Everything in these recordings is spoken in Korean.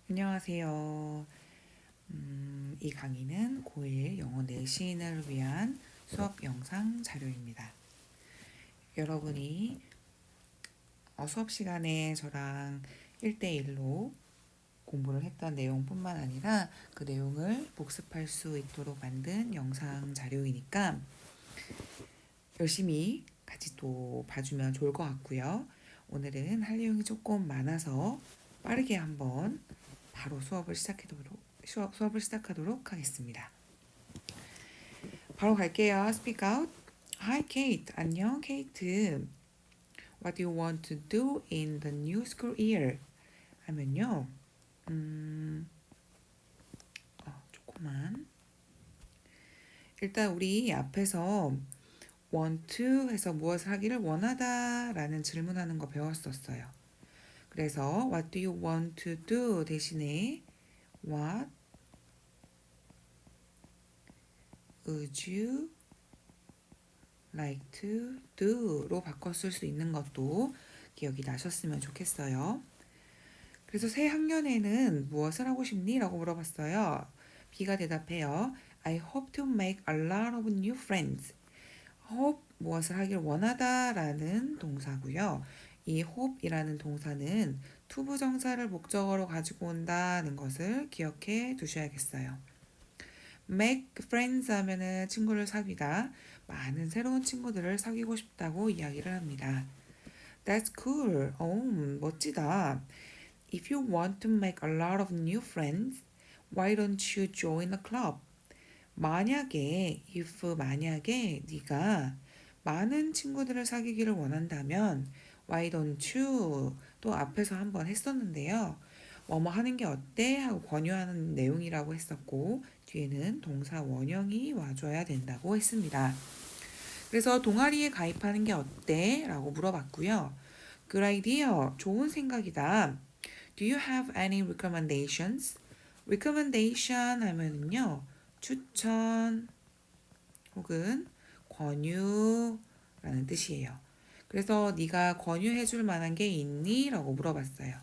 안녕하세요. 이 강의는 고1 영어 내신을 위한 수업 영상 자료입니다. 여러분이 수업 시간에 저랑 1대1로 공부를 했던 내용뿐만 아니라 그 내용을 복습할 수 있도록 만든 영상 자료이니까 열심히 같이 또 봐주면 좋을 것 같고요. 오늘은 할 내용이 조금 많아서 빠르게 한번 바로 수업을 시작하도록 하겠습니다. 바로 갈게요. Speak out. Hi Kate. 안녕 케이트. What do you want to do in the new school year? 하면요. 조금만. 일단 우리 앞에서 want to 해서 무엇을 하기를 원하다 라는 질문하는 거 배웠었어요. 그래서 what do you want to do 대신에 what would you like to do로 바꿨을 수 있는 것도 기억이 나셨으면 좋겠어요. 그래서 새 학년에는 무엇을 하고 싶니? 라고 물어봤어요. B가 대답해요. I hope to make a lot of new friends. hope 무엇을 하길 원하다 라는 동사고요. 이 hope이라는 동사는 투부정사를 목적어로 가지고 온다는 것을 기억해 두셔야겠어요. make friends 하면은 친구를 사귀다, 많은 새로운 친구들을 사귀고 싶다고 이야기를 합니다. That's cool. 멋지다. If you want to make a lot of new friends, why don't you join a club? 만약에 네가 많은 친구들을 사귀기를 원한다면 why don't you 또 앞에서 한번 했었는데요. 뭐뭐 하는 게 어때? 하고 권유하는 내용이라고 했었고 뒤에는 동사 원형이 와줘야 된다고 했습니다. 그래서 동아리에 가입하는 게 어때? 라고 물어봤고요. Good idea. 좋은 생각이다. Do you have any recommendations? recommendation 하면은요. 추천 혹은 권유라는 뜻이에요. 그래서 네가 권유해 줄 만한 게 있니? 라고 물어봤어요.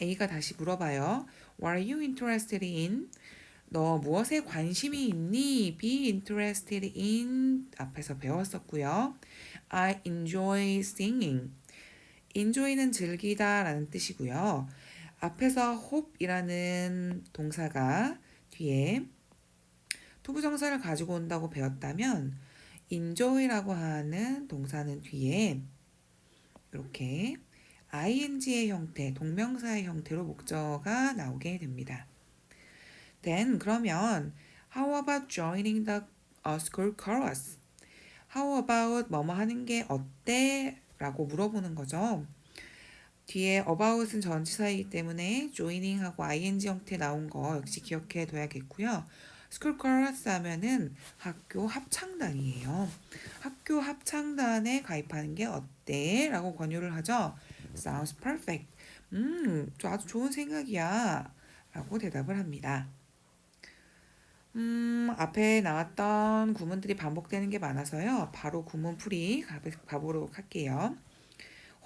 A가 다시 물어봐요. What are you interested in? 너 무엇에 관심이 있니? Be interested in 앞에서 배웠었고요. I enjoy singing. enjoy는 즐기다 라는 뜻이고요. 앞에서 hope이라는 동사가 뒤에 투부정사를 가지고 온다고 배웠다면 enjoy라고 하는 동사는 뒤에 이렇게 ing의 형태, 동명사의 형태로 목적어가 나오게 됩니다. Then 그러면 how about joining the school chorus? How about 뭐뭐 하는 게 어때? 라고 물어보는 거죠. 뒤에 about은 전치사이기 때문에 joining하고 ing 형태 나온 거 역시 기억해 둬야겠고요. school chorus 하면은 학교 합창단이에요. 학교 합창단에 가입하는 게 어때? 라고 권유를 하죠. Sounds perfect. 아주 좋은 생각이야. 라고 대답을 합니다. 앞에 나왔던 구문들이 반복되는 게 많아서요. 바로 구문풀이 가보도록 할게요.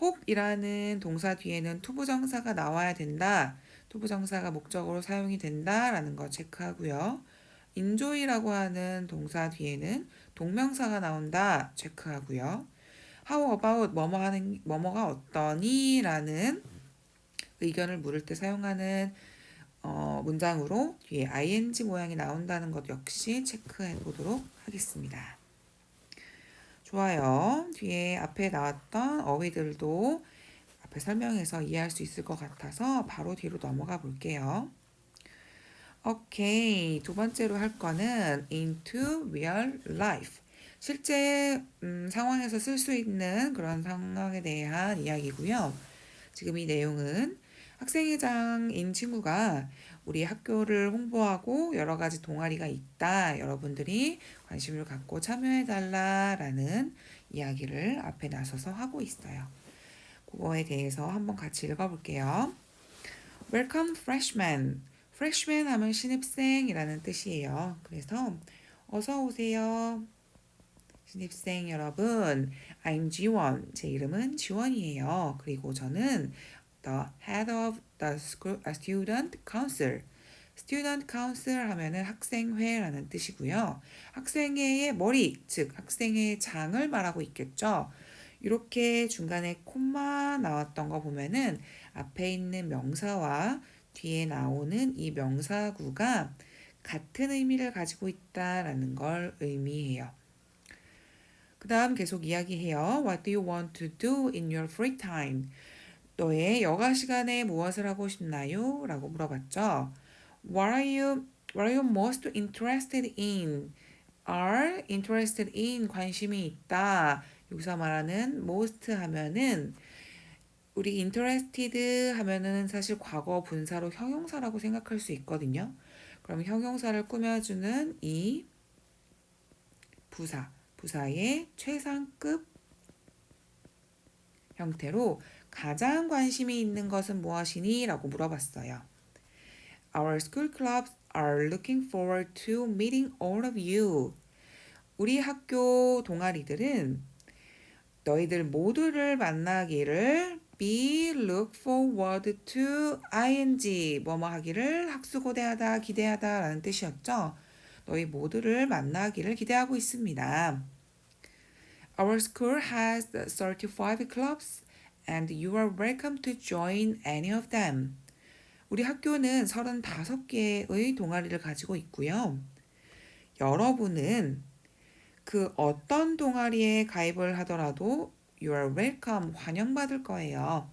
hope이라는 동사 뒤에는 투부정사가 나와야 된다. 투부정사가 목적으로 사용이 된다라는 거 체크하고요. enjoy라고 하는 동사 뒤에는 동명사가 나온다. 체크하고요. how about 뭐뭐가 어떠니라는 의견을 물을 때 사용하는 문장으로 뒤에 ing 모양이 나온다는 것 역시 체크해 보도록 하겠습니다. 좋아요. 뒤에 앞에 나왔던 어휘들도 앞에 설명해서 이해할 수 있을 것 같아서 바로 뒤로 넘어가 볼게요. 오케이. 두 번째로 할 거는 into real life. 실제 상황에서 쓸 수 있는 그런 상황에 대한 이야기고요. 지금 이 내용은 학생회장인 친구가 우리 학교를 홍보하고 여러 가지 동아리가 있다. 여러분들이 관심을 갖고 참여해달라라는 이야기를 앞에 나서서 하고 있어요. 그거에 대해서 한번 같이 읽어볼게요. Welcome freshman. freshman 하면 신입생이라는 뜻이에요. 그래서 어서 오세요. 신입생 여러분, I'm 지원. 제 이름은 지원이에요. 그리고 저는 the head of the student council. student council 하면은 학생회라는 뜻이고요. 학생회의 머리, 즉 학생회의 장을 말하고 있겠죠. 이렇게 중간에 콤마 나왔던 거 보면은 앞에 있는 명사와 뒤에 나오는 이 명사구가 같은 의미를 가지고 있다라는 걸 의미해요. 그 다음 계속 이야기해요. What do you want to do in your free time? 너의 여가 시간에 무엇을 하고 싶나요? 라고 물어봤죠. What are you most interested in? are interested in 관심이 있다. 여기서 말하는 most 하면은 우리 interested 하면은 사실 과거 분사로 형용사라고 생각할 수 있거든요. 그럼 형용사를 꾸며주는 이 부사의 최상급 형태로 가장 관심이 있는 것은 무엇이니? 라고 물어봤어요. Our school clubs are looking forward to meeting all of you. 우리 학교 동아리들은 너희들 모두를 만나기를 be look forward to ing 뭐뭐 하기를 학수고대하다 기대하다 라는 뜻이었죠. 너희 모두를 만나기를 기대하고 있습니다. Our school has 35 clubs and you are welcome to join any of them. 우리 학교는 35개의 동아리를 가지고 있고요. 여러분은 그 어떤 동아리에 가입을 하더라도 you are welcome, 환영받을 거예요.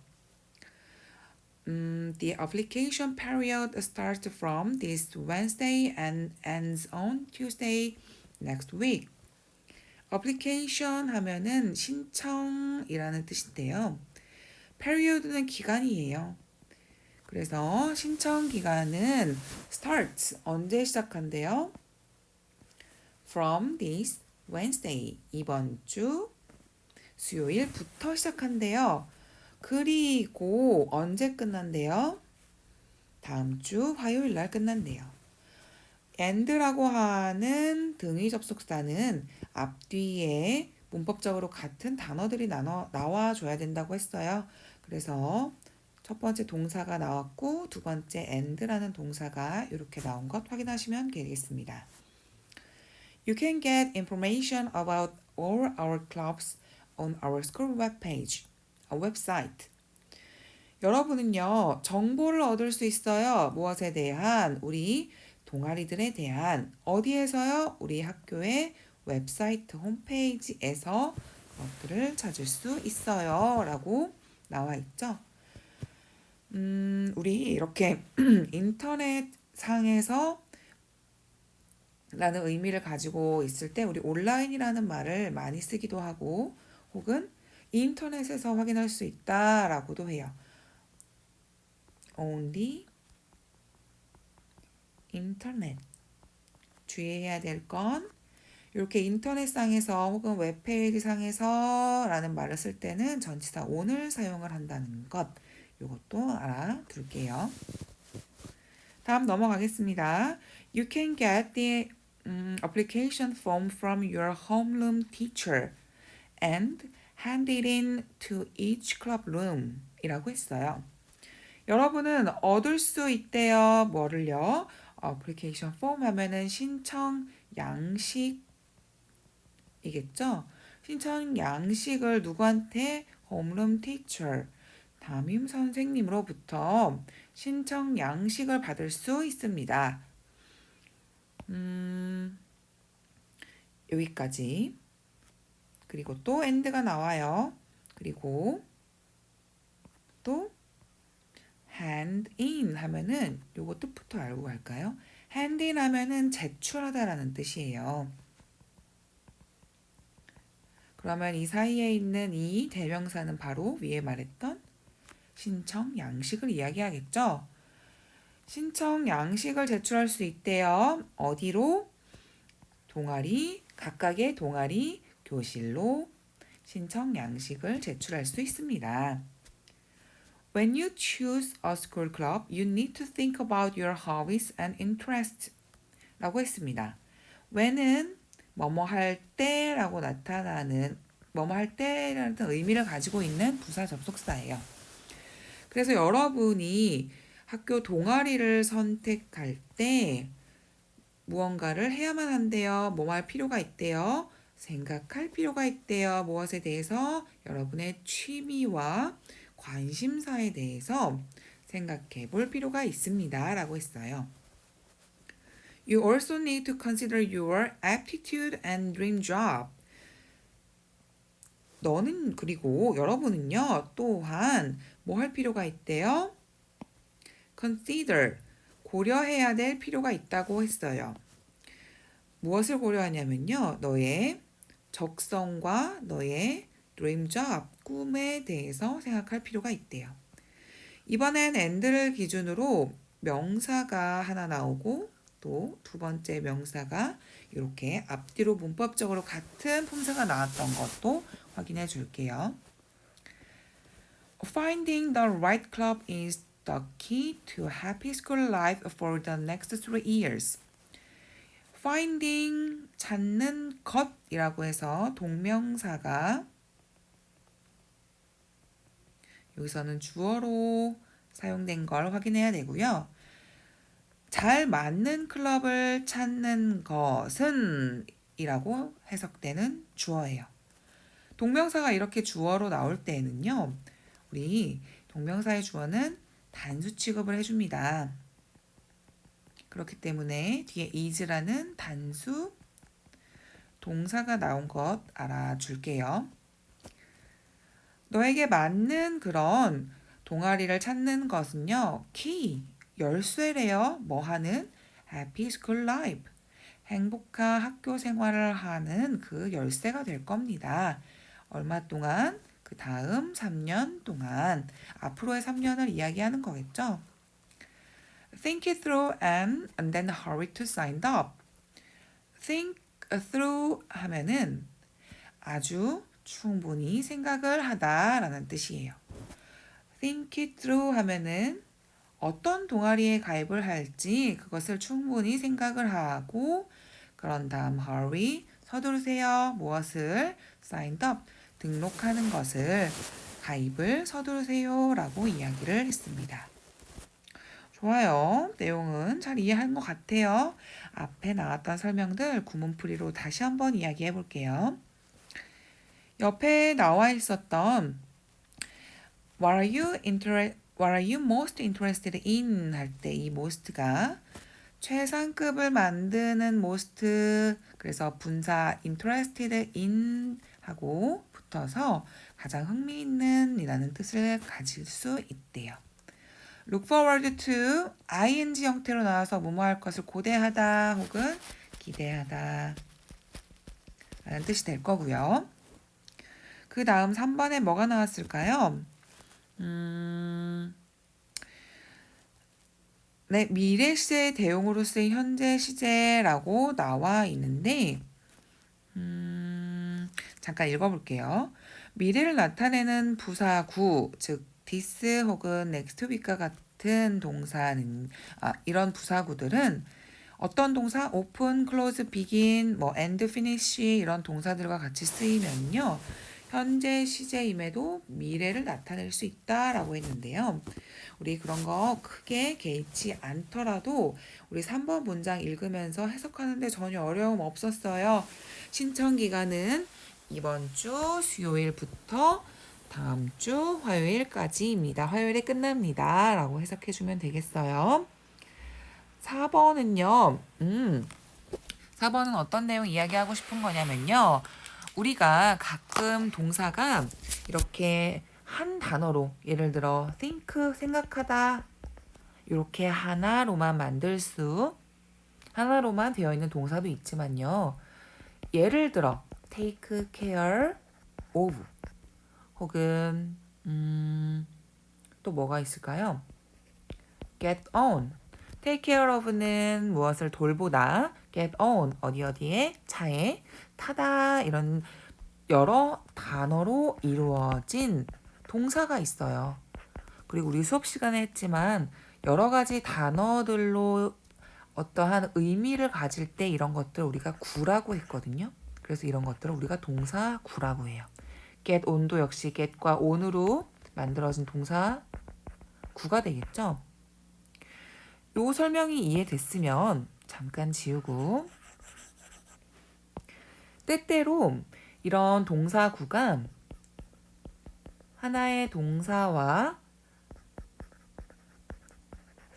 The application period starts from this Wednesday and ends on Tuesday next week. application 하면은 신청이라는 뜻인데요. period는 기간이에요. 그래서 신청 기간은 starts 언제 시작한대요? From this Wednesday 이번 주 수요일부터 시작한대요. 그리고 언제 끝난대요? 다음 주 화요일 날 끝난대요. and라고 하는 등위 접속사는 앞뒤에 문법적으로 같은 단어들이 나와줘야 된다고 했어요. 그래서 첫 번째 동사가 나왔고 두 번째 and라는 동사가 이렇게 나온 것 확인하시면 되겠습니다. You can get information about all our clubs on our school webpage, a website. 여러분은요, 정보를 얻을 수 있어요. 무엇에 대한? 우리 동아리들에 대한. 어디에서요? 우리 학교의 웹사이트 홈페이지에서 그것들을 찾을 수 있어요. 라고 나와 있죠. 우리 이렇게 인터넷 상에서 라는 의미를 가지고 있을 때 우리 온라인이라는 말을 많이 쓰기도 하고 혹은 인터넷에서 확인할 수 있다라고도 해요. only 인터넷. 주의해야 될 건 이렇게 인터넷상에서 혹은 웹페이지상에서 라는 말을 쓸 때는 전치사 on을 사용을 한다는 것. 이것도 알아둘게요. 다음 넘어가겠습니다. You can get the application form from your homeroom teacher and hand it in to each club room 이라고 했어요. 여러분은 얻을 수 있대요. 뭐를요? application form 하면은 신청 양식이겠죠? 신청 양식을 누구한테? homeroom teacher 담임 선생님으로부터 신청 양식을 받을 수 있습니다. 여기까지. 그리고 또 and가 나와요. 그리고 또 hand in 하면은 요거 뜻부터 알고 갈까요? hand in 하면은 제출하다라는 뜻이에요. 그러면 이 사이에 있는 이 대명사는 바로 위에 말했던 신청 양식을 이야기하겠죠. 신청 양식을 제출할 수 있대요. 어디로? 각각의 동아리 교실로 신청 양식을 제출할 수 있습니다. When you choose a school club, you need to think about your hobbies and interests 라고 했습니다. when은 뭐뭐 할 때라고 나타나는 뭐뭐 할 때라는 의미를 가지고 있는 부사 접속사예요. 그래서 여러분이 학교 동아리를 선택할 때 무언가를 해야만 한대요. 뭐 할 필요가 있대요. 생각할 필요가 있대요. 무엇에 대해서? 여러분의 취미와 관심사에 대해서 생각해 볼 필요가 있습니다. 라고 했어요. You also need to consider your aptitude and dream job. 너는 그리고 여러분은요. 또한 뭐 할 필요가 있대요? Consider. 고려해야 될 필요가 있다고 했어요. 무엇을 고려하냐면요. 너의 적성과 너의 dream job, 꿈에 대해서 생각할 필요가 있대요. 이번엔 and를 기준으로 명사가 하나 나오고 또 두 번째 명사가 이렇게 앞뒤로 문법적으로 같은 품사가 나왔던 것도 확인해 줄게요. Finding the right club is the key to happy school life for the next 3 years. Finding, 찾는 것이라고 해서 동명사가 여기서는 주어로 사용된 걸 확인해야 되고요. 잘 맞는 클럽을 찾는 것은 이라고 해석되는 주어예요. 동명사가 이렇게 주어로 나올 때에는요. 우리 동명사의 주어는 단수 취급을 해줍니다. 그렇기 때문에 뒤에 is라는 단수 동사가 나온 것 알아줄게요. 너에게 맞는 그런 동아리를 찾는 것은요. key, 열쇠래요. 뭐 하는? happy school life. 행복한 학교 생활을 하는 그 열쇠가 될 겁니다. 얼마 동안? 그 다음 3년 동안. 앞으로의 3년을 이야기하는 거겠죠. Think it through and then hurry to sign up. Think through 하면은 아주 충분히 생각을 하다라는 뜻이에요. Think it through 하면은 어떤 동아리에 가입을 할지 그것을 충분히 생각을 하고 그런 다음 hurry 서두르세요. 무엇을? sign up 등록하는 것을 가입을 서두르세요 라고 이야기를 했습니다. 좋아요. 내용은 잘 이해한 것 같아요. 앞에 나왔던 설명들 구문풀이로 다시 한번 이야기해 볼게요. 옆에 나와 있었던 What are you most interested in? 할 때 이 most가 최상급을 만드는 most 그래서 분사 interested in 하고 붙어서 가장 흥미있는 이라는 뜻을 가질 수 있대요. look forward to ing 형태로 나와서 뭐뭐할 것을 고대하다 혹은 기대하다 라는 뜻이 될 거고요. 그 다음 3번에 뭐가 나왔을까요? 네, 미래 시제 대용으로 쓰인 현재 시제라고 나와 있는데 잠깐 읽어볼게요. 미래를 나타내는 부사구, 즉 this 혹은 next to be과 같은 동사는 이런 부사구들은 어떤 동사? open, close, begin, end, finish 이런 동사들과 같이 쓰이면요. 현재 시제임에도 미래를 나타낼 수 있다라고 했는데요. 우리 그런 거 크게 개의치 않더라도 우리 3번 문장 읽으면서 해석하는데 전혀 어려움 없었어요. 신청 기간은 이번 주 수요일부터 다음 주 화요일까지입니다. 화요일에 끝납니다. 라고 해석해주면 되겠어요. 4번은요. 4번은 어떤 내용 이야기하고 싶은 거냐면요. 우리가 가끔 동사가 이렇게 한 단어로 예를 들어 think 생각하다 이렇게 하나로만 되어 있는 동사도 있지만요. 예를 들어 take care of 혹은 또 뭐가 있을까요? get on take care of는 무엇을 돌보다 get on 어디에 차에 타다 이런 여러 단어로 이루어진 동사가 있어요. 그리고 우리 수업 시간에 했지만 여러 가지 단어들로 어떠한 의미를 가질 때 이런 것들 우리가 구라고 했거든요. 그래서 이런 것들을 우리가 동사 구라고 해요. get on도 역시 get과 on으로 만들어진 동사 구가 되겠죠? 요 설명이 이해됐으면 잠깐 지우고 때때로 이런 동사구가 하나의 동사와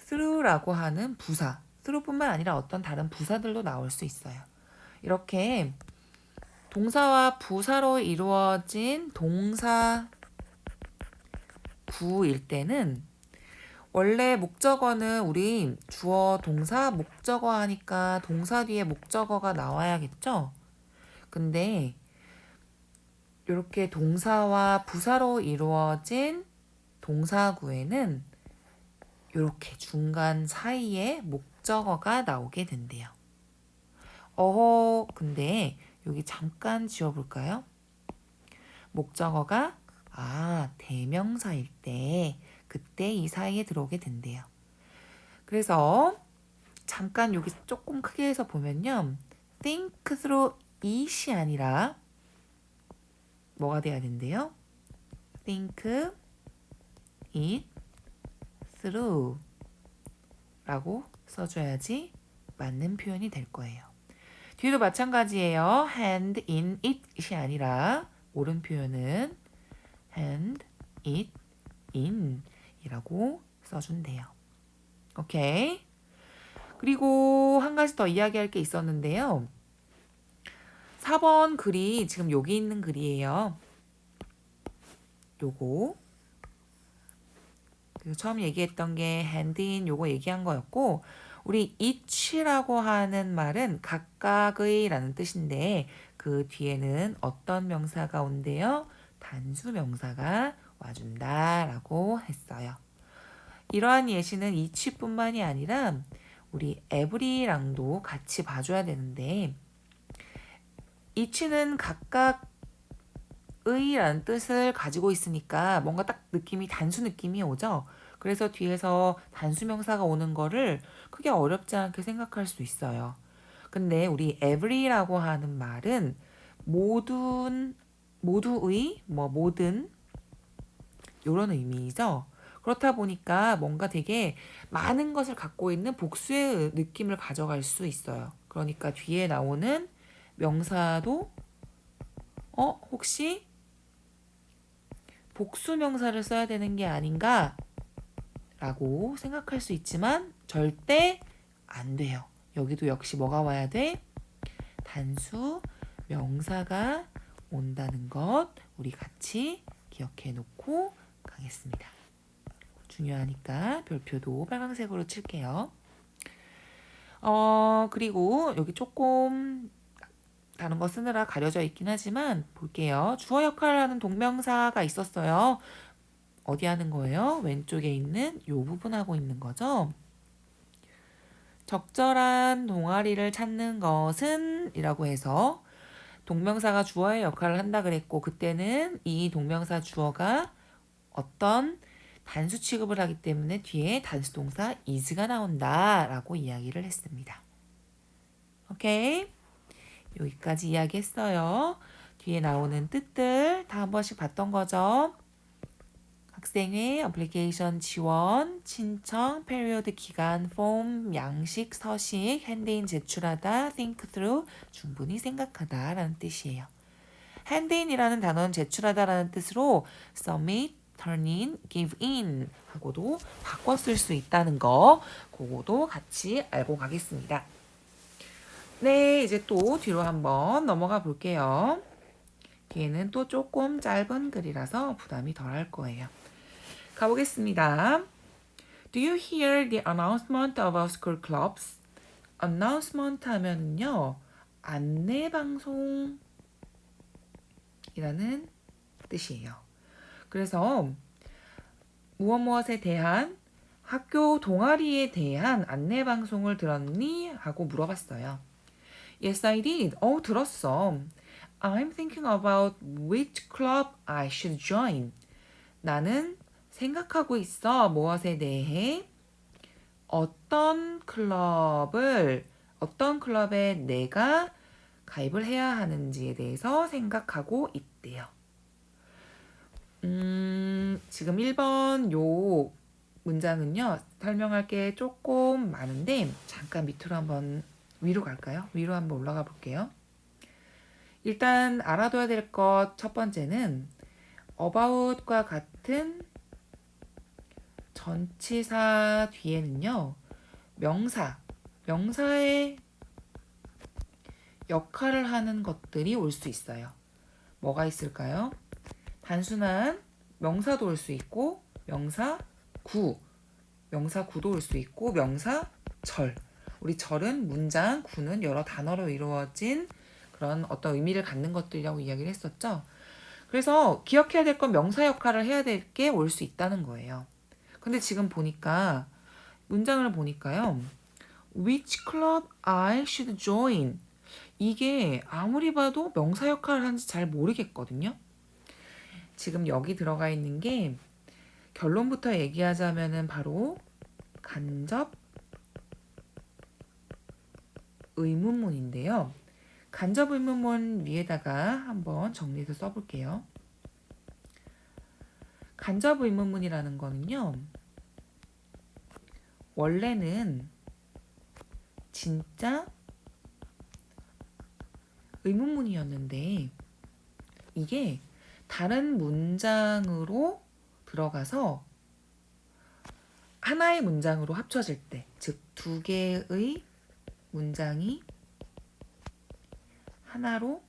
through라고 하는 부사, through뿐만 아니라 어떤 다른 부사들도 나올 수 있어요. 이렇게 동사와 부사로 이루어진 동사구일 때는 원래 목적어는 우리 주어, 동사, 목적어 하니까 동사 뒤에 목적어가 나와야겠죠? 근데 이렇게 동사와 부사로 이루어진 동사구에는 이렇게 중간 사이에 목적어가 나오게 된대요. 근데 여기 잠깐 지워볼까요? 목적어가 대명사일 때 그때 이 사이에 들어오게 된대요. 그래서 잠깐 여기 조금 크게 해서 보면요. think through it이 아니라 뭐가 돼야 된대요? think it through 라고 써줘야지 맞는 표현이 될 거예요. 뒤도 마찬가지예요. hand in it이 아니라 옳은 표현은 hand it in 이라고 써준대요. 오케이. 그리고 한 가지 더 이야기할 게 있었는데요. 4번 글이 지금 여기 있는 글이에요. 요거. 그리고 처음 얘기했던 게 hand in 요거 얘기한 거였고 우리 each라고 하는 말은 각각의 라는 뜻인데 그 뒤에는 어떤 명사가 온대요? 단수 명사가 와준다 라고 했어요. 이러한 예시는 each뿐만이 아니라 우리 every랑도 같이 봐줘야 되는데 each는 각각의 라는 뜻을 가지고 있으니까 뭔가 딱 느낌이 단수 느낌이 오죠? 그래서 뒤에서 단수 명사가 오는 거를 크게 어렵지 않게 생각할 수 있어요. 근데 우리 every라고 하는 말은 모두의, 모든 이런 의미죠. 그렇다 보니까 뭔가 되게 많은 것을 갖고 있는 복수의 느낌을 가져갈 수 있어요. 그러니까 뒤에 나오는 명사도 혹시 복수 명사를 써야 되는 게 아닌가? 라고 생각할 수 있지만 절대 안 돼요. 여기도 역시 뭐가 와야 돼? 단수 명사가 온다는 것 우리 같이 기억해 놓고 가겠습니다. 중요하니까 별표도 빨간색으로 칠게요. 그리고 여기 조금 다른 거 쓰느라 가려져 있긴 하지만 볼게요. 주어 역할을 하는 동명사가 있었어요. 어디 하는 거예요? 왼쪽에 있는 요 부분 하고 있는 거죠. 적절한 동아리를 찾는 것은 이라고 해서 동명사가 주어의 역할을 한다 그랬고 그때는 이 동명사 주어가 어떤 단수 취급을 하기 때문에 뒤에 단수 동사 is가 나온다 라고 이야기를 했습니다. 오케이? 여기까지 이야기했어요. 뒤에 나오는 뜻들 다 한 번씩 봤던 거죠. 학생회, 어플리케이션 지원, 신청, 페리오드 기간, 폼, 양식, 서식, 핸드인 제출하다, think through, 충분히 생각하다 라는 뜻이에요. 핸드인이라는 단어는 제출하다 라는 뜻으로 submit, turn in, give in 하고도 바꿔 쓸 수 있다는 거 그거도 같이 알고 가겠습니다. 네, 이제 또 뒤로 한번 넘어가 볼게요. 뒤에는 또 조금 짧은 글이라서 부담이 덜할 거예요. 가보겠습니다. Do you hear the announcement about school clubs? announcement 하면은요, 안내방송이라는 뜻이에요. 그래서 무엇에 대한 학교 동아리에 대한 안내방송을 들었니? 하고 물어봤어요. Yes, I did. 들었어. I'm thinking about which club I should join. 나는 생각하고 있어. 무엇에 대해? 어떤 클럽에 내가 가입을 해야 하는지에 대해서 생각하고 있대요. 지금 1번 요 문장은요, 설명할 게 조금 많은데 잠깐 밑으로 한번 위로 갈까요? 위로 한번 올라가 볼게요. 일단 알아둬야 될 것 첫 번째는 about과 같은 전치사 뒤에는요, 명사의 역할을 하는 것들이 올 수 있어요. 뭐가 있을까요? 단순한 명사도 올 수 있고, 명사구도 올 수 있고, 명사절. 우리 절은 문장, 구는 여러 단어로 이루어진 그런 어떤 의미를 갖는 것들이라고 이야기를 했었죠. 그래서 기억해야 될 건 명사 역할을 해야 될 게 올 수 있다는 거예요. 근데 지금 보니까 문장을 보니까요. Which club I should join? 이게 아무리 봐도 명사 역할을 하는지 잘 모르겠거든요. 지금 여기 들어가 있는 게 결론부터 얘기하자면은 바로 간접 의문문인데요. 간접 의문문 위에다가 한번 정리해서 써볼게요. 간접 의문문이라는 거는요. 원래는 진짜 의문문이었는데 이게 다른 문장으로 들어가서 하나의 문장으로 합쳐질 때, 즉 두 개의 문장이 하나로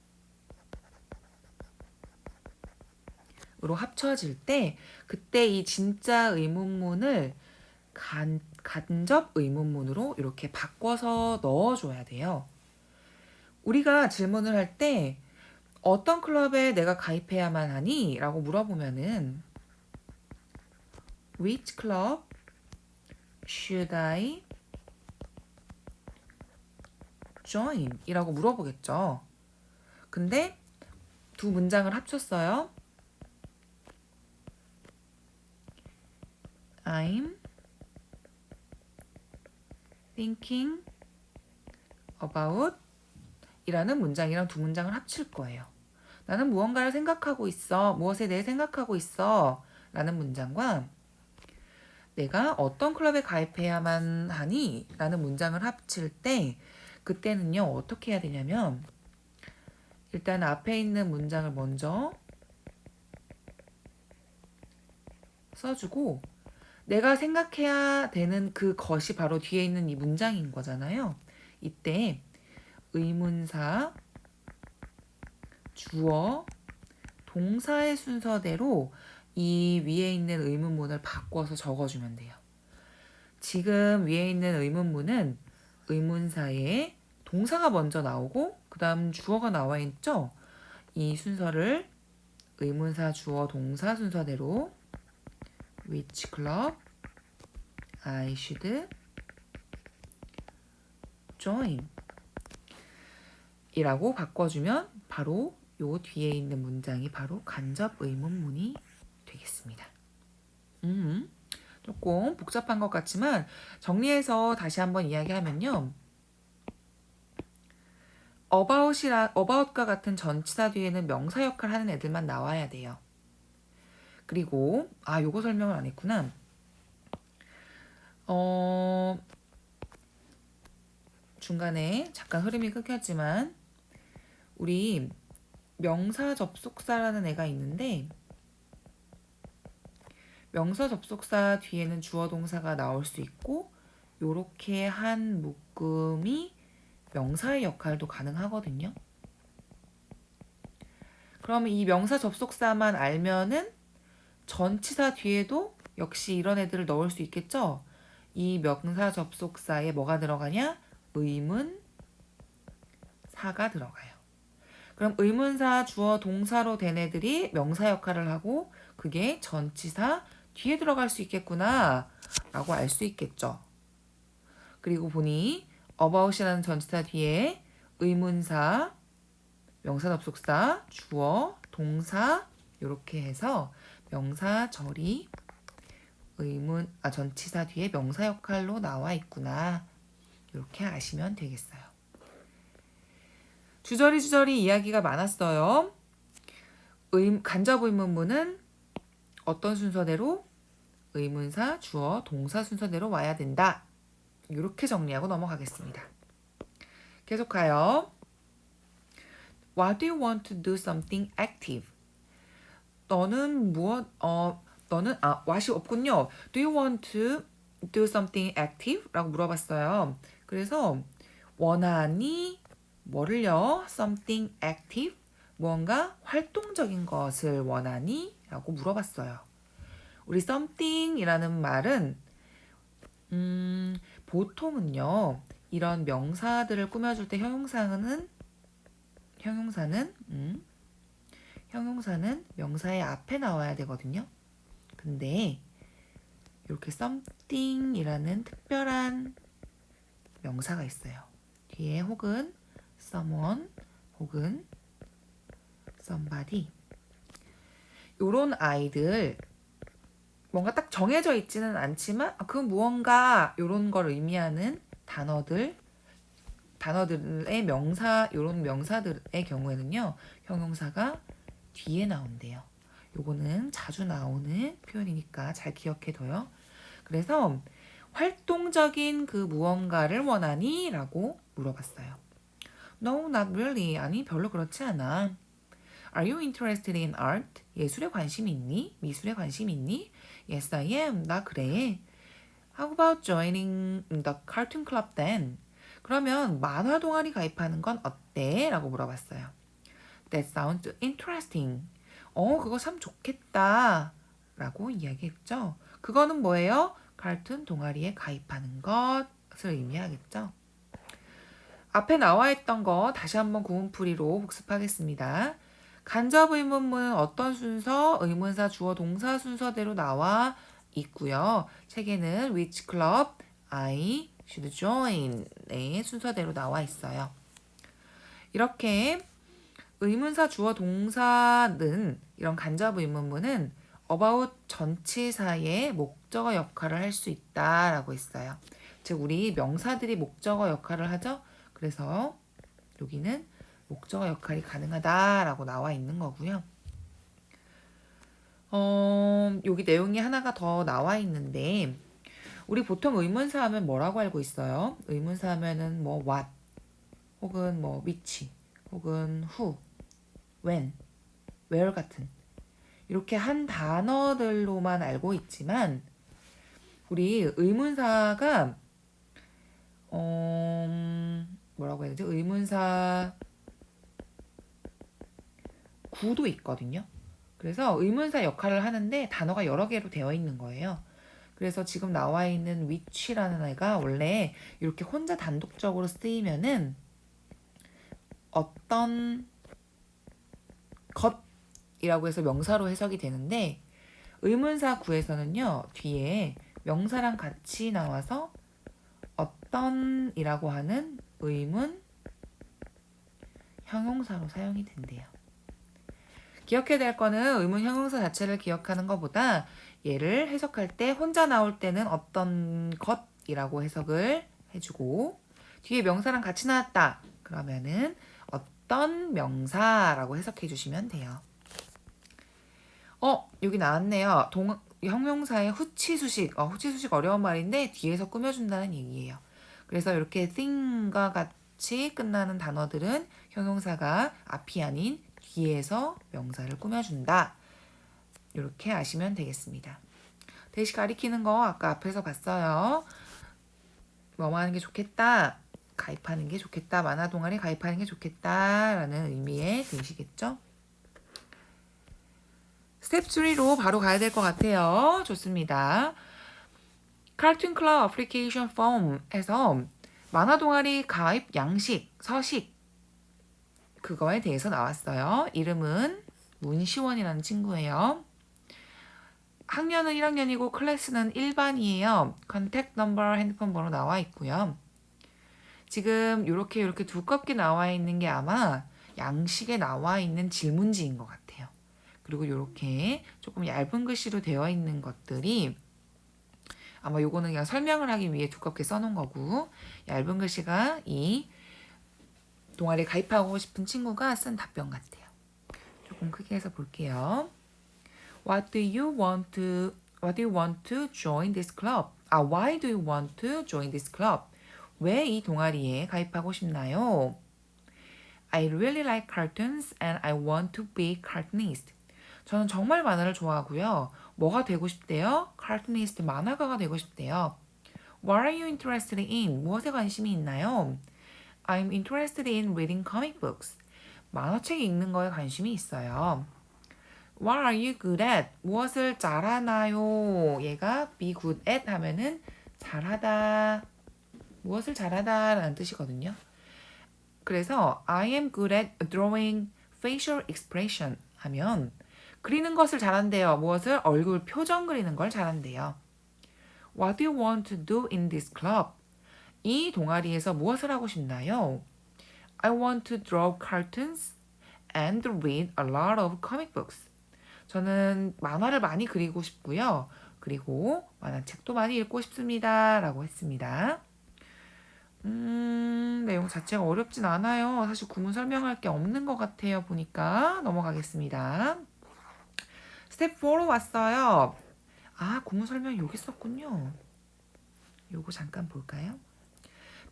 합쳐질 때 그때 이 진짜 의문문을 간접 의문문으로 이렇게 바꿔서 넣어줘야 돼요. 우리가 질문을 할 때 어떤 클럽에 내가 가입해야만 하니? 라고 물어보면은 Which club should I join? 이라고 물어보겠죠. 근데 두 문장을 합쳤어요. I'm thinking about 이라는 문장이랑 두 문장을 합칠 거예요. 나는 무언가를 생각하고 있어. 무엇에 대해 생각하고 있어. 라는 문장과 내가 어떤 클럽에 가입해야만 하니? 라는 문장을 합칠 때 그때는요. 어떻게 해야 되냐면 일단 앞에 있는 문장을 먼저 써주고 내가 생각해야 되는 그것이 바로 뒤에 있는 이 문장인 거잖아요. 이때 의문사, 주어, 동사의 순서대로 이 위에 있는 의문문을 바꿔서 적어주면 돼요. 지금 위에 있는 의문문은 의문사에 동사가 먼저 나오고 그 다음 주어가 나와 있죠? 이 순서를 의문사, 주어, 동사 순서대로 Which club I should join? 이라고 바꿔주면 바로 요 뒤에 있는 문장이 바로 간접 의문문이 되겠습니다. 조금 복잡한 것 같지만 정리해서 다시 한번 이야기하면요. about과 같은 전치사 뒤에는 명사 역할 하는 애들만 나와야 돼요. 그리고 요거 설명을 안 했구나. 중간에 잠깐 흐름이 끊겼지만 우리 명사 접속사라는 애가 있는데 명사 접속사 뒤에는 주어 동사가 나올 수 있고 요렇게 한 묶음이 명사의 역할도 가능하거든요. 그러면 이 명사 접속사만 알면은 전치사 뒤에도 역시 이런 애들을 넣을 수 있겠죠? 이 명사 접속사에 뭐가 들어가냐? 의문사가 들어가요. 그럼 의문사, 주어, 동사로 된 애들이 명사 역할을 하고 그게 전치사 뒤에 들어갈 수 있겠구나 라고 알 수 있겠죠. 그리고 보니 about이라는 전치사 뒤에 의문사, 명사 접속사, 주어, 동사 이렇게 해서 명사절이 전치사 뒤에 명사 역할로 나와 있구나. 이렇게 아시면 되겠어요. 주저리 이야기가 많았어요. 간접 의문문은 어떤 순서대로? 의문사, 주어, 동사 순서대로 와야 된다. 이렇게 정리하고 넘어가겠습니다. 계속 가요. Why do you want to do something active? 너는 what이 없군요. Do you want to do something active? 라고 물어봤어요. 그래서 원하니 뭐를요? Something active? 무언가 활동적인 것을 원하니? 라고 물어봤어요. 우리 something이라는 말은 보통은요. 이런 명사들을 꾸며줄 때 형용사는 명사의 앞에 나와야 되거든요. 근데 이렇게 something이라는 특별한 명사가 있어요. 뒤에 혹은 someone 혹은 somebody 요런 아이들 뭔가 딱 정해져 있지는 않지만 그 무언가 요런 걸 의미하는 단어들의 명사 요런 명사들의 경우에는요. 형용사가 뒤에 나온대요. 요거는 자주 나오는 표현이니까 잘 기억해둬요. 그래서 활동적인 그 무언가를 원하니? 라고 물어봤어요. No, not really. 아니, 별로 그렇지 않아. Are you interested in art? 예술에 관심 있니? 미술에 관심 있니? Yes, I am. 나 그래. How about joining the cartoon club then? 그러면 만화 동아리 가입하는 건 어때? 라고 물어봤어요. That sounds interesting. 그거 참 좋겠다. 라고 이야기했죠. 그거는 뭐예요? 카툰 동아리에 가입하는 것을 의미하겠죠. 앞에 나와 있던 거 다시 한번 구문풀이로 복습하겠습니다. 간접 의문문은 어떤 순서? 의문사, 주어, 동사 순서대로 나와 있고요. 책에는 which club I should join의 순서대로 나와 있어요. 이렇게 의문사, 주어, 동사는 이런 간접 의문문은 about 전치사의 목적어 역할을 할 수 있다라고 했어요. 즉 우리 명사들이 목적어 역할을 하죠. 그래서 여기는 목적어 역할이 가능하다라고 나와 있는 거고요. 여기 내용이 하나가 더 나와 있는데 우리 보통 의문사 하면 뭐라고 알고 있어요? 의문사 하면은 뭐 what 혹은 뭐 which 혹은 who, when, where 같은 이렇게 한 단어들로만 알고 있지만 우리 의문사가 뭐라고 해야 되지? 의문사 구도 있거든요. 그래서 의문사 역할을 하는데 단어가 여러 개로 되어 있는 거예요. 그래서 지금 나와 있는 which라는 애가 원래 이렇게 혼자 단독적으로 쓰이면은 어떤 것이라고 해서 명사로 해석이 되는데 의문사 구에서는요. 뒤에 명사랑 같이 나와서 어떤이라고 하는 의문 형용사로 사용이 된대요. 기억해야 될 거는 의문 형용사 자체를 기억하는 것보다 얘를 해석할 때 혼자 나올 때는 어떤 것이라고 해석을 해주고 뒤에 명사랑 같이 나왔다. 그러면은 어떤 명사라고 해석해 주시면 돼요. 여기 나왔네요. 형용사의 후치수식. 후치수식 어려운 말인데 뒤에서 꾸며준다는 얘기예요. 그래서 이렇게 thing과 같이 끝나는 단어들은 형용사가 앞이 아닌 뒤에서 명사를 꾸며준다. 이렇게 아시면 되겠습니다. 대시 가리키는 거 아까 앞에서 봤어요. 뭐뭐 하는 게 좋겠다. 가입하는 게 좋겠다. 만화 동아리 가입하는 게 좋겠다. 라는 의미의 대시겠죠. 스텝 3로 바로 가야 될 것 같아요. 좋습니다. 카툰 클럽 어플리케이션 폼에서 만화 동아리 가입 양식, 서식 그거에 대해서 나왔어요. 이름은 문시원이라는 친구예요. 학년은 1학년이고 클래스는 1반이에요. 컨택 넘버 핸드폰 번호 나와 있고요. 지금 이렇게 두껍게 나와 있는 게 아마 양식에 나와 있는 질문지인 것 같아요. 그리고 이렇게 조금 얇은 글씨로 되어 있는 것들이 아마 요거는 그냥 설명을 하기 위해 두껍게 써놓은 거고 얇은 글씨가 이 동아리에 가입하고 싶은 친구가 쓴 답변 같아요. 조금 크게 해서 볼게요. What do you want to What do you want to join this club? Why do you want to join this club? 왜 이 동아리에 가입하고 싶나요? I really like cartoons and I want to be cartoonist. 저는 정말 만화를 좋아하고요. 뭐가 되고 싶대요? cartoonist, 만화가가 되고 싶대요. What are you interested in? 무엇에 관심이 있나요? I'm interested in reading comic books. 만화책 읽는 거에 관심이 있어요. What are you good at? 무엇을 잘하나요? 얘가 be good at 하면은 잘하다. 무엇을 잘하다 라는 뜻이거든요. 그래서 I am good at drawing facial expression 하면 그리는 것을 잘한대요. 무엇을? 얼굴 표정 그리는 걸 잘한대요. What do you want to do in this club? 이 동아리에서 무엇을 하고 싶나요? I want to draw cartoons and read a lot of comic books. 저는 만화를 많이 그리고 싶고요. 그리고 만화책도 많이 읽고 싶습니다. 라고 했습니다. 내용 자체가 어렵진 않아요. 사실 구문 설명할 게 없는 것 같아요. 보니까 넘어가겠습니다. 스텝 4로 왔어요. 구문 설명 여기 있었군요. 요거 잠깐 볼까요?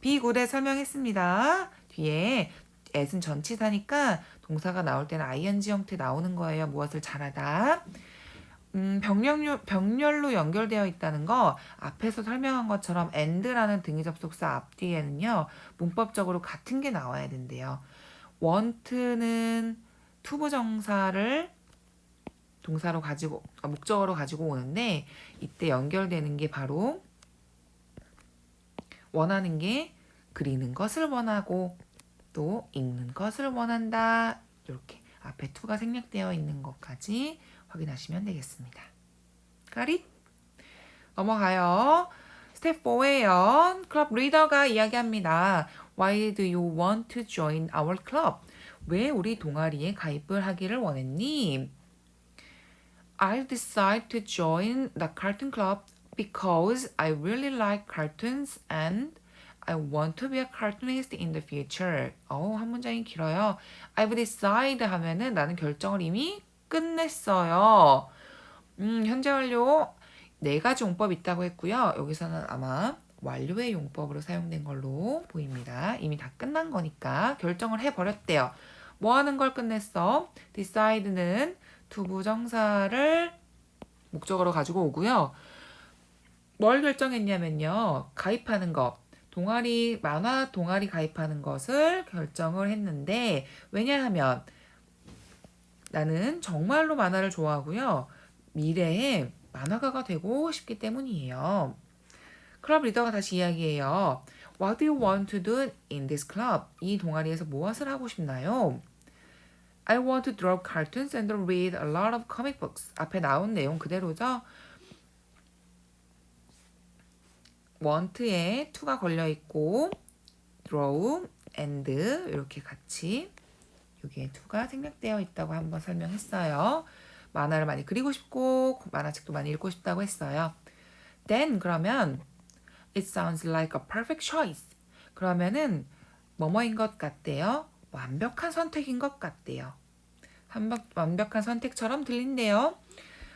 be good에 설명했습니다. 뒤에 at은 전치사니까 동사가 나올 때는 ing 형태 나오는 거예요. 무엇을 잘하다. 병렬로 연결되어 있다는 거 앞에서 설명한 것처럼 and라는 등위 접속사 앞뒤에는요. 문법적으로 같은 게 나와야 된대요. want는 투부정사를 동사로 가지고 목적어로 가지고 오는데 이때 연결되는 게 바로 원하는 게 그리는 것을 원하고 또 읽는 것을 원한다. 이렇게 앞에 to가 생략되어 있는 것까지 확인하시면 되겠습니다. Got it? 넘어가요. 스텝 4예요. 클럽 리더가 이야기합니다. Why do you want to join our club? 왜 우리 동아리에 가입을 하기를 원했니? I decided to join the cartoon club because I really like cartoons and I want to be a cartoonist in the future. 한 문장이 길어요. I've decided 하면은 나는 결정을 이미 끝냈어요. 현재 완료 4가지 용법이 있다고 했고요. 여기서는 아마 완료의 용법으로 사용된 걸로 보입니다. 이미 다 끝난 거니까 결정을 해버렸대요. 뭐 하는 걸 끝냈어? decide는 투부정사를 목적어로 가지고 오고요. 뭘 결정했냐면요. 가입하는 거. 만화 동아리 가입하는 것을 결정을 했는데 왜냐하면 나는 정말로 만화를 좋아하고요. 미래에 만화가가 되고 싶기 때문이에요. 클럽 리더가 다시 이야기해요. What do you want to do in this club? 이 동아리에서 무엇을 하고 싶나요? I want to draw cartoons and read a lot of comic books. 앞에 나온 내용 그대로죠. want에 to가 걸려있고 draw and 이렇게 같이 여기에 to가 생략되어 있다고 한번 설명했어요. 만화를 많이 그리고 싶고 만화책도 많이 읽고 싶다고 했어요. Then 그러면 it sounds like a perfect choice. 그러면은 뭐뭐인 것 같대요. 완벽한 선택인 것 같대요. 완벽한 선택처럼 들린대요.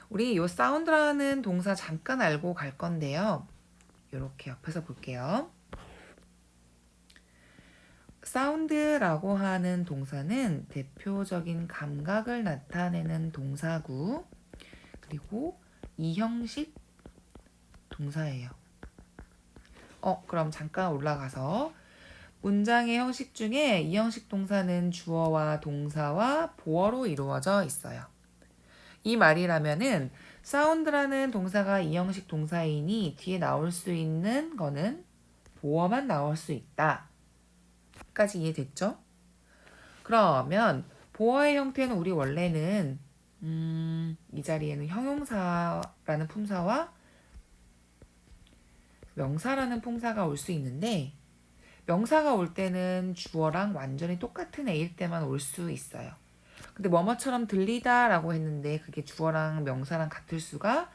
우리 이 사운드라는 동사 잠깐 알고 갈 건데요. 이렇게 옆에서 볼게요. 사운드라고 하는 동사는 대표적인 감각을 나타내는 동사구 그리고 이형식 동사예요. 그럼 잠깐 올라가서 문장의 형식 중에 이형식 동사는 주어와 동사와 보어로 이루어져 있어요. 이 말이라면은 사운드라는 동사가 이형식 동사이니 뒤에 나올 수 있는 거는 보어만 나올 수 있다. 까지 이해됐죠? 그러면 보어의 형태는 우리 원래는 이 자리에는 형용사라는 품사와 명사라는 품사가 올 수 있는데 명사가 올 때는 주어랑 완전히 똑같은 A일 때만 올 수 있어요. 근데 뭐뭐처럼 들리다 라고 했는데 그게 주어랑 명사랑 같을 수가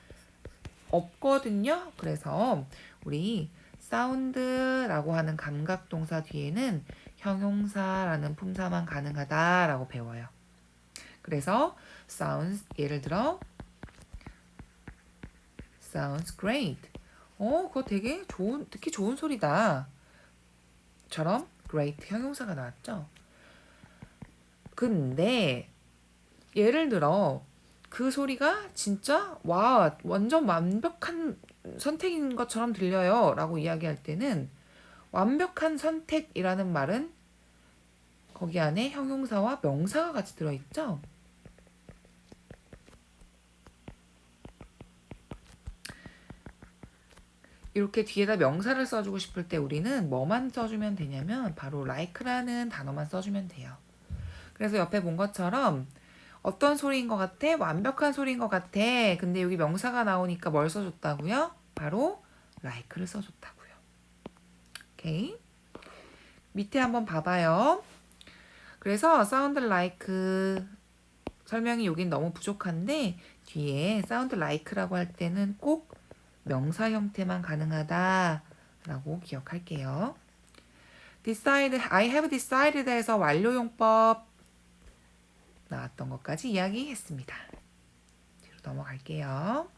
없거든요. 그래서 우리 사운드라고 하는 감각 동사 뒤에는 형용사라는 품사만 가능하다라고 배워요. 그래서 sounds 예를 들어 Sounds great. 그거 되게 듣기 좋은 소리다. 처럼 great 형용사가 나왔죠. 근데 예를 들어 그 소리가 진짜 와 완전 완벽한 선택인 것처럼 들려요 라고 이야기할 때는 완벽한 선택이라는 말은 거기 안에 형용사와 명사가 같이 들어있죠. 이렇게 뒤에다 명사를 써주고 싶을 때 우리는 뭐만 써주면 되냐면 바로 like라는 단어만 써주면 돼요. 그래서 옆에 본 것처럼 어떤 소리인 것 같아? 완벽한 소리인 것 같아. 근데 여기 명사가 나오니까 뭘 써줬다고요? 바로 like를 써줬다고요. 오케이. 밑에 한번 봐봐요. 그래서 sound like 설명이 여긴 너무 부족한데 뒤에 sound like라고 할 때는 꼭 명사 형태만 가능하다라고 기억할게요. decide, I have decided에서 완료용법 나왔던 것까지 이야기했습니다. 뒤로 넘어갈게요.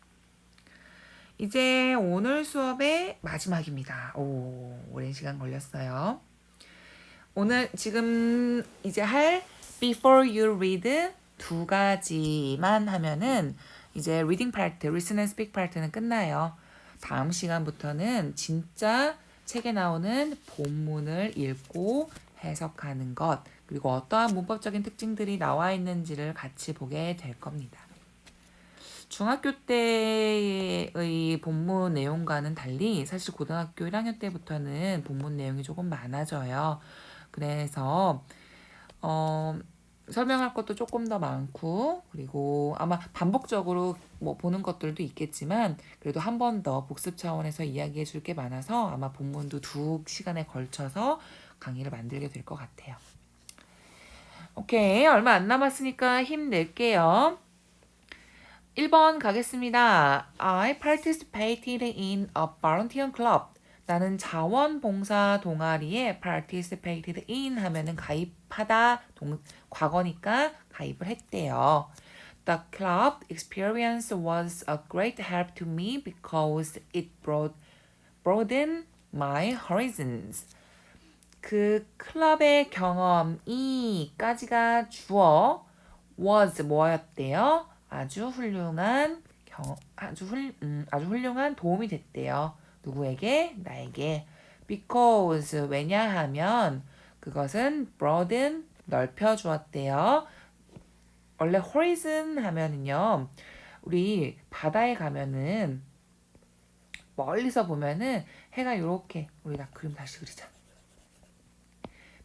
이제 오늘 수업의 마지막입니다. 오랜 시간 걸렸어요. 오늘 지금 이제 할 before you read 두 가지만 하면은 이제 reading part, listen and speak part는 끝나요. 다음 시간부터는 진짜 책에 나오는 본문을 읽고 해석하는 것, 그리고 어떠한 문법적인 특징들이 나와 있는지를 같이 보게 될 겁니다. 중학교 때의 본문 내용과는 달리 사실 고등학교 1학년 때부터는 본문 내용이 조금 많아져요. 그래서 설명할 것도 조금 더 많고 그리고 아마 반복적으로 뭐 보는 것들도 있겠지만 그래도 한 번 더 복습 차원에서 이야기해 줄 게 많아서 아마 본문도 2시간에 걸쳐서 강의를 만들게 될 것 같아요. 오케이, 얼마 안 남았으니까 힘낼게요. 1번 가겠습니다. I participated in a volunteer club. 나는 자원봉사 동아리에 participated in 하면은 가입하다 과거니까 가입을 했대요. The club experience was a great help to me because it broadened my horizons. 그 클럽의 경험이 까지가 주어 was 뭐였대요? 아주 훌륭한 아주 훌륭한 도움이 됐대요. 누구에게? 나에게. Because 왜냐하면 그것은 broaden 넓혀 주었대요. 원래 horizon 하면은요. 우리 바다에 가면은 멀리서 보면은 해가 이렇게 우리 나 그림 다시 그리자.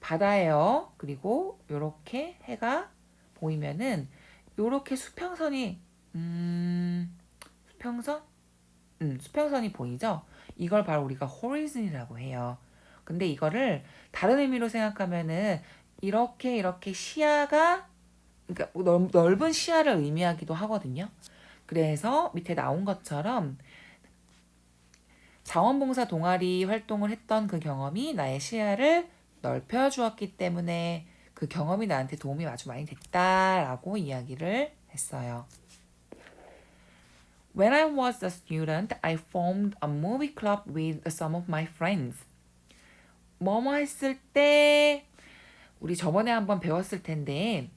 바다예요. 그리고 이렇게 해가 보이면은 요렇게 수평선이 수평선이 보이죠? 이걸 바로 우리가 horizon이라고 해요. 근데 이거를 다른 의미로 생각하면은 이렇게 시야가 그러니까 넓은 시야를 의미하기도 하거든요. 그래서 밑에 나온 것처럼 자원봉사 동아리 활동을 했던 그 경험이 나의 시야를 넓혀 주었기 때문에 그 경험이 나한테 도움이 아주 많이 됐다라고 이야기를 했어요. When I was a student, I formed a movie club with some of my friends. 뭐뭐 했을 때 우리 저번에 한번 배웠을 텐데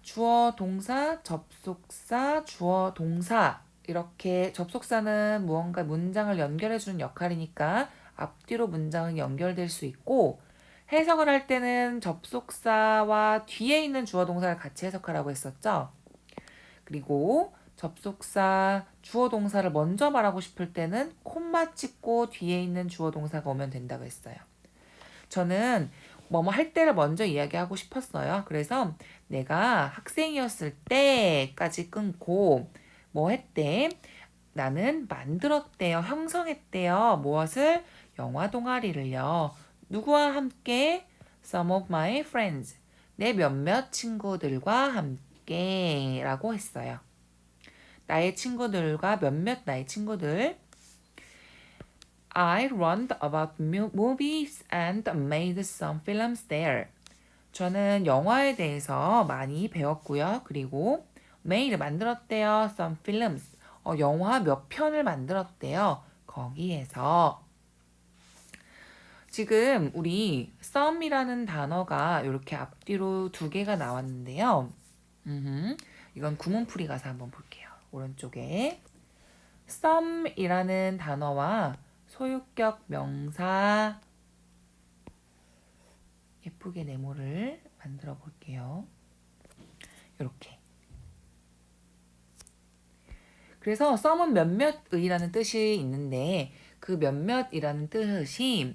주어, 동사, 접속사, 주어, 동사 이렇게 접속사는 무언가 문장을 연결해주는 역할이니까 앞뒤로 문장은 연결될 수 있고 해석을 할 때는 접속사와 뒤에 있는 주어 동사를 같이 해석하라고 했었죠. 그리고 접속사, 주어 동사를 먼저 말하고 싶을 때는 콤마 찍고 뒤에 있는 주어 동사가 오면 된다고 했어요. 저는 뭐뭐 할 때를 먼저 이야기하고 싶었어요. 그래서 내가 학생이었을 때까지 끊고 뭐 했대? 나는 만들었대요. 형성했대요. 무엇을? 영화 동아리를요. 누구와 함께? Some of my friends. 내 몇몇 친구들과 함께 라고 했어요. 나의 친구들과 몇몇 나의 친구들. I learned about movies and made some films there. 저는 영화에 대해서 많이 배웠고요. 그리고 made 만들었대요. some films. 영화 몇 편을 만들었대요. 거기에서 지금 우리 some이라는 단어가 이렇게 앞뒤로 두 개가 나왔는데요. 이건 구문풀이 가서 한번 볼게요. 오른쪽에 some이라는 단어와 소유격 명사 예쁘게 네모를 만들어 볼게요. 이렇게. 그래서 some은 몇몇의라는 뜻이 있는데 그 몇몇이라는 뜻이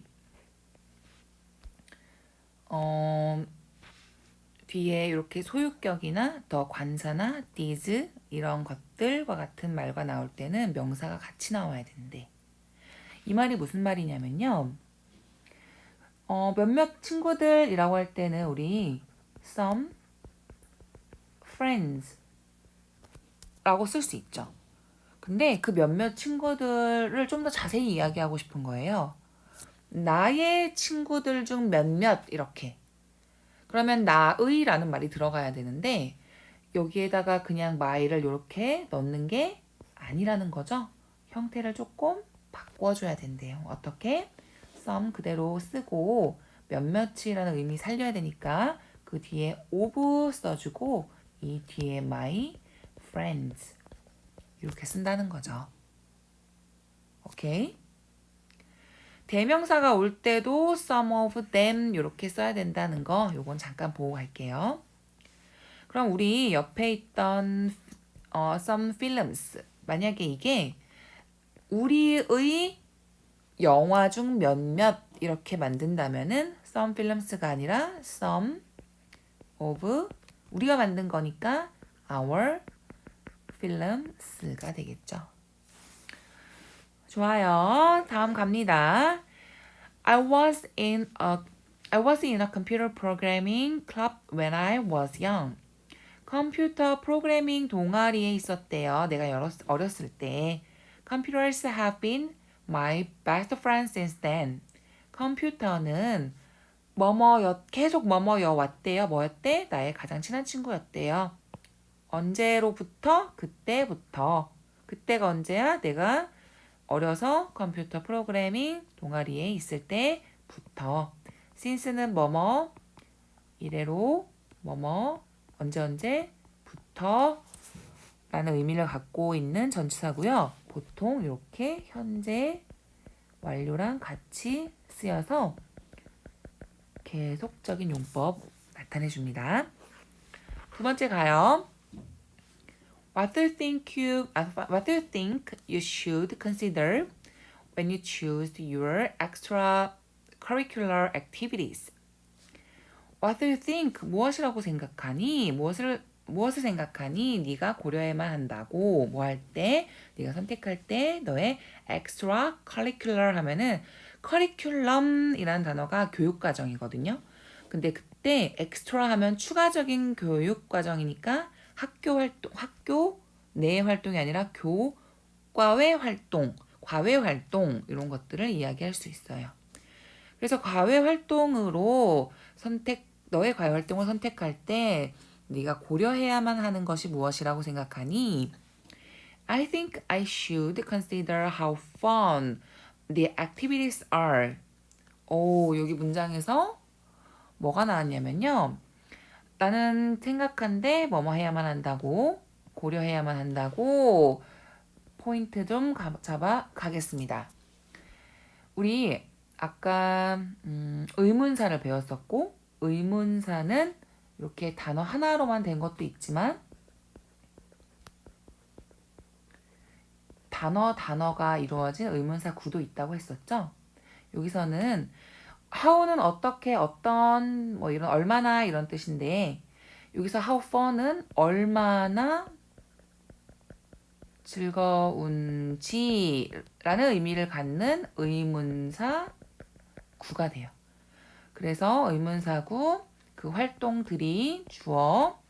뒤에 이렇게 소유격이나 더 관사나 these 이런 것들과 같은 말과 나올 때는 명사가 같이 나와야 되는데 이 말이 무슨 말이냐면요. 몇몇 친구들이라고 할 때는 우리 some friends 라고 쓸 수 있죠. 근데 그 몇몇 친구들을 좀 더 자세히 이야기하고 싶은 거예요. 나의 친구들 중 몇몇 이렇게. 그러면 나의라는 말이 들어가야 되는데 여기에다가 그냥 my를 이렇게 넣는 게 아니라는 거죠. 형태를 조금 바꿔줘야 된대요. 어떻게? some 그대로 쓰고 몇몇이라는 의미 살려야 되니까 그 뒤에 of 써주고 이 뒤에 my friends 이렇게 쓴다는 거죠. 오케이? 대명사가 올 때도 some of them 이렇게 써야 된다는 거 요건 잠깐 보고 갈게요. 그럼 우리 옆에 있던 some films 만약에 이게 우리의 영화 중 몇몇 이렇게 만든다면은 some films가 아니라 some of 우리가 만든 거니까 our films가 되겠죠. 좋아요. 다음 갑니다. I was in a computer programming club when I was young. 컴퓨터 프로그래밍 동아리에 있었대요. 내가 어렸을 때. Computers have been my best friend since then. 컴퓨터는 계속 뭐뭐여 왔대요. 뭐였대? 나의 가장 친한 친구였대요. 언제로부터? 그때부터. 그때가 언제야? 내가 어려서 컴퓨터 프로그래밍 동아리에 있을 때부터. since는 뭐뭐, 이래로 뭐뭐, 언제부터 라는 의미를 갖고 있는 전치사고요. 보통 이렇게 현재 완료랑 같이 쓰여서 계속적인 용법 나타내 줍니다. 두 번째 가요. What do you think you should consider when you choose your extracurricular activities? What do you think? 무엇이라고 생각하니? 무엇을 생각하니? 네가 고려해야만 한다고. 뭐 할 때? 네가 선택할 때 너의 extracurricular 하면은 curriculum이라는 단어가 교육과정이거든요. 근데 그때 extra 하면 추가적인 교육과정이니까 학교 내 활동이 아니라 교과외 활동, 과외 활동 이런 것들을 이야기할 수 있어요. 그래서 과외 활동으로 너의 과외 활동을 선택할 때 네가 고려해야만 하는 것이 무엇이라고 생각하니? I think I should consider how fun the activities are. 여기 문장에서 뭐가 나왔냐면요. 나는 생각한데 뭐뭐 해야만 한다고, 고려해야만 한다고 포인트 좀 잡아 가겠습니다. 우리 아까 의문사를 배웠었고 의문사는 이렇게 단어 하나로만 된 것도 있지만 단어가 이루어진 의문사 구도 있다고 했었죠. 여기서는 how는 어떻게 어떤 뭐 이런 얼마나 이런 뜻인데 여기서 how fun은 얼마나 즐거운지라는 의미를 갖는 의문사 구가 돼요. 그래서 의문사구 그 활동들이 주어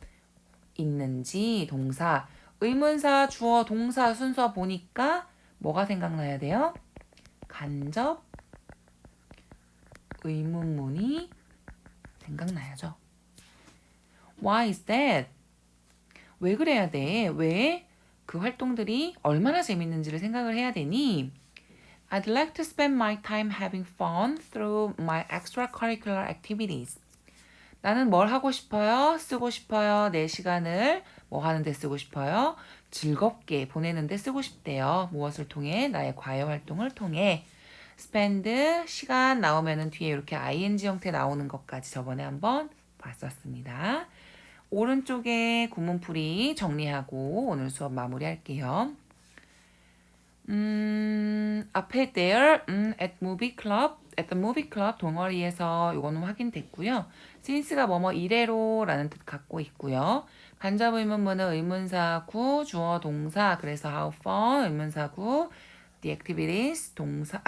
있는지 동사 의문사 주어 동사 순서 보니까 뭐가 생각나야 돼요? 간접 의문문이 생각나야죠. Why is that? 왜 그래야 돼? 왜 그 활동들이 얼마나 재밌는지를 생각을 해야 되니 I'd like to spend my time having fun through my extracurricular activities. 나는 뭘 하고 싶어요? 쓰고 싶어요? 내 시간을 뭐 하는데 쓰고 싶어요? 즐겁게 보내는데 쓰고 싶대요. 무엇을 통해? 나의 과외 활동을 통해. spend 시간 나오면은 뒤에 이렇게 ing 형태 나오는 것까지 저번에 한번 봤었습니다. 오른쪽에 구문풀이 정리하고 오늘 수업 마무리할게요. 앞에 there, at movie club, at the movie club 동어리에서 이거는 확인됐고요. since가 뭐뭐 이래로라는 뜻 갖고 있고요. 간접 의문문은 의문사구, 주어 동사, 그래서 how fun 의문사구, the activities 동사,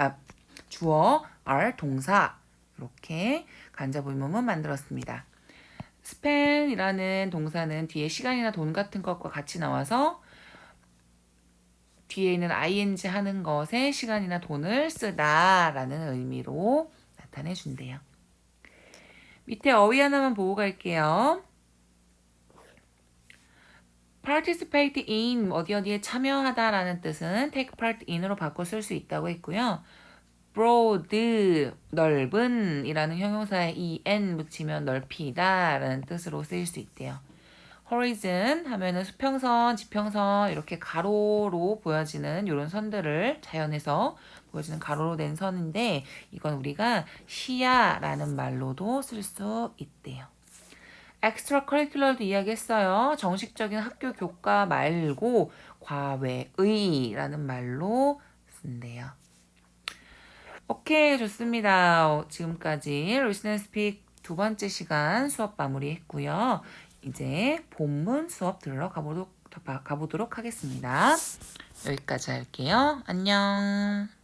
주어 are 동사 이렇게 간접 의문문 만들었습니다. spend이라는 동사는 뒤에 시간이나 돈 같은 것과 같이 나와서 뒤에 있는 ing 하는 것에 시간이나 돈을 쓰다라는 의미로 나타내 준대요. 밑에 어휘 하나만 보고 갈게요. participate in 어디에 참여하다라는 뜻은 take part in으로 바꿔 쓸 수 있다고 했고요. broad 넓은 이라는 형용사에 en 붙이면 넓히다라는 뜻으로 쓰일 수 있대요. horizon 하면은 수평선, 지평선 이렇게 가로로 보여지는 이런 선들을 자연에서 보여지는 가로로 된 선인데 이건 우리가 시야라는 말로도 쓸 수 있대요. extracurricular도 이야기했어요. 정식적인 학교 교과 말고 과외의라는 말로 쓴대요. 오케이, 좋습니다. 지금까지 Listen and Speak 두 번째 시간 수업 마무리했고요. 이제 본문 수업 들으러 가보도록 하겠습니다. 여기까지 할게요. 안녕.